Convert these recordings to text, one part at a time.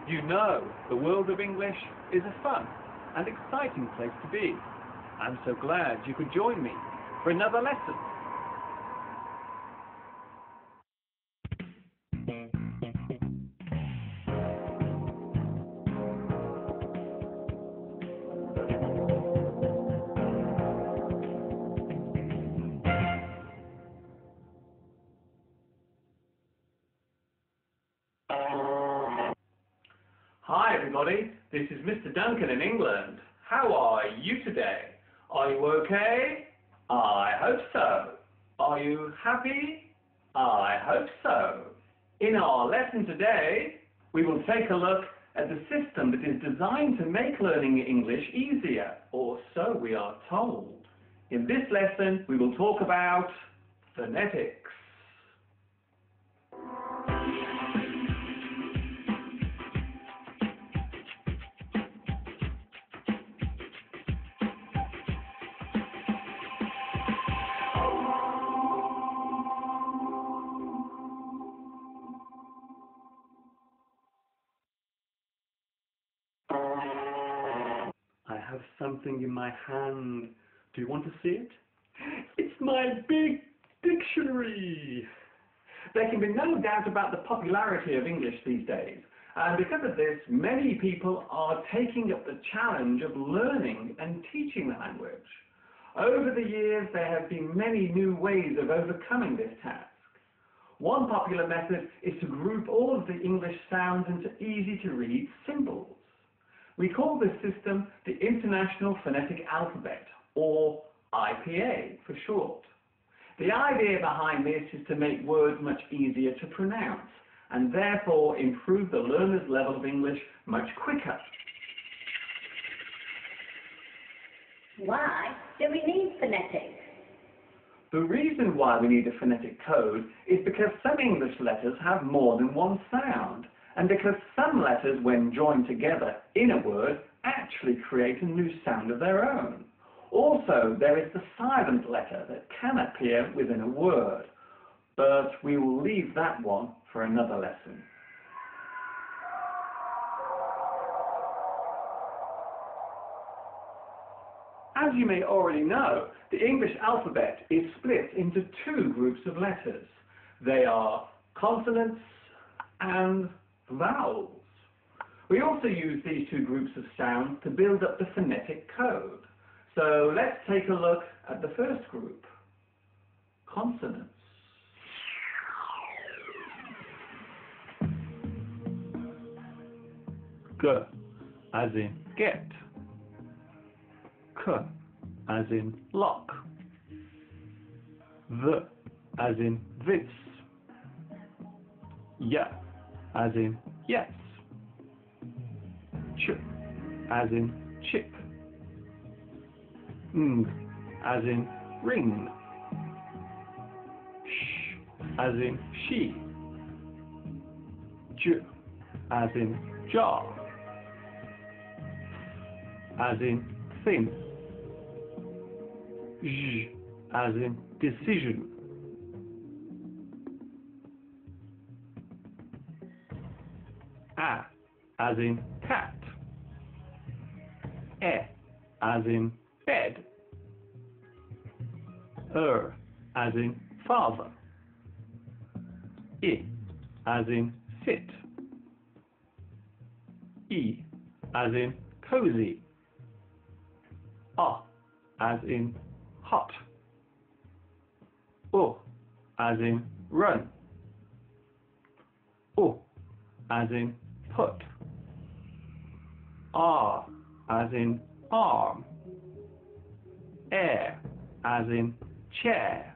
You know, the world of English is a fun and exciting place to be. I'm so glad you could join me for another lesson. Hi everybody, this is Mr. Duncan in England. How are you today? Are you okay? I hope so. Are you happy? I hope so. In our lesson today, we will take a look at the system that is designed to make learning English easier, or so we are told. In this lesson, we will talk about phonetics. I have something in my hand. Do you want to see it? It's my big dictionary. There can be no doubt about the popularity of English these days. And because of this, many people are taking up the challenge of learning and teaching the language. Over the years, there have been many new ways of overcoming this task. One popular method is to group all of the English sounds into easy-to-read symbols. We call this system the International Phonetic Alphabet, or IPA for short. The idea behind this is to make words much easier to pronounce, and therefore improve the learner's level of English much quicker. Why do we need phonetics? The reason why we need a phonetic code is because some English letters have more than one sound, and because some letters, when joined together in a word, actually create a new sound of their own. Also, there is the silent letter that can appear within a word, but we will leave that one for another lesson. As you may already know, the English alphabet is split into two groups of letters. They are consonants and vowels. We also use these two groups of sounds to build up the phonetic code. So let's take a look at the first group, consonants. G as in get. K as in lock. V as in this. Y as in yes. Ch as in chip. Ng as in ring. Sh as in she. J as in jar. As in thin. J as in decision. A as in cat. E as in bed. As in father. I as in sit. E as in cozy. As in hot. O as in run. O as in put. R as in arm. Air as in chair.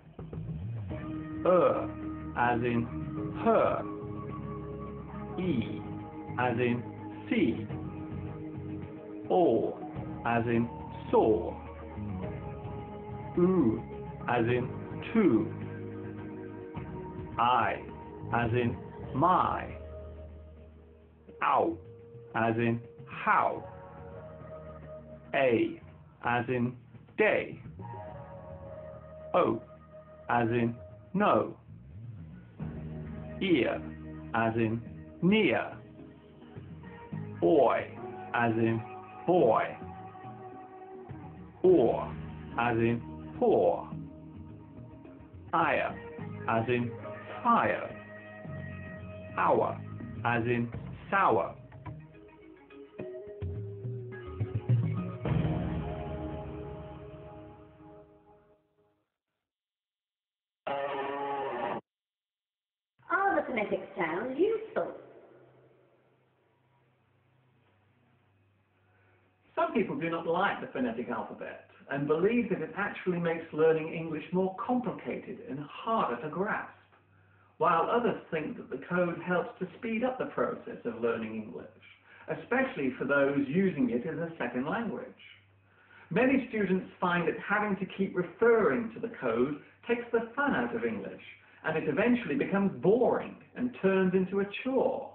As in her. E as in see. O as in saw. U as in to. I as in my. Ow as in how. A as in day. O as in no. Ear as in near. Oi, as in boy. Or, as in pour. Ire, as in fire. Hour, as in sour. Are the phonetic sounds useful? Some people do not like the phonetic alphabet and believe that it actually makes learning English more complicated and harder to grasp, while others think that the code helps to speed up the process of learning English, especially for those using it as a second language. Many students find that having to keep referring to the code takes the fun out of English, and it eventually becomes boring and turns into a chore.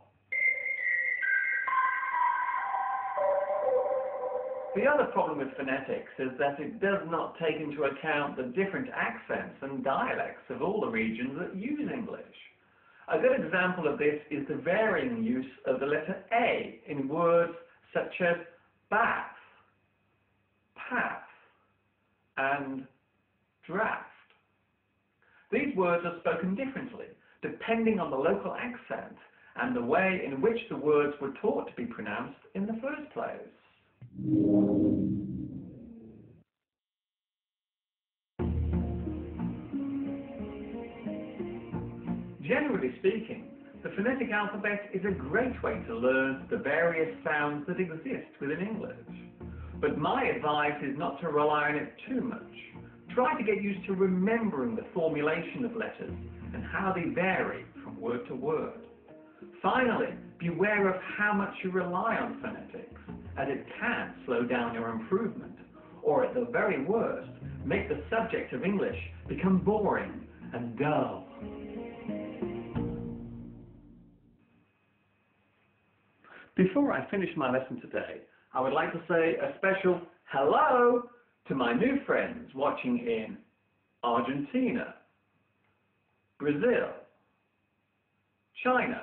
The other problem with phonetics is that it does not take into account the different accents and dialects of all the regions that use English. A good example of this is the varying use of the letter A in words such as bath, path, and draft. These words are spoken differently, depending on the local accent and the way in which the words were taught to be pronounced in the first place. Generally speaking, the phonetic alphabet is a great way to learn the various sounds that exist within English. But my advice is not to rely on it too much. Try to get used to remembering the formulation of letters and how they vary from word to word. Finally, beware of how much you rely on phonetics, as it can slow down your improvement, or at the very worst, make the subject of English become boring and dull. Before I finish my lesson today, I would like to say a special hello to my new friends watching in Argentina, Brazil, China,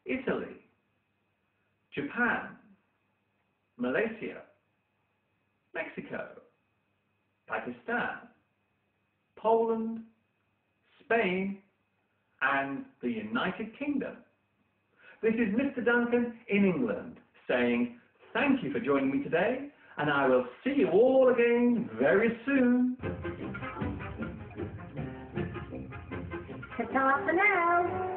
Italy, Japan, Malaysia, Mexico, Pakistan, Poland, Spain, and the United Kingdom. This is Mr. Duncan in England saying thank you for joining me today, and I will see you all again very soon. Ta-ta for now.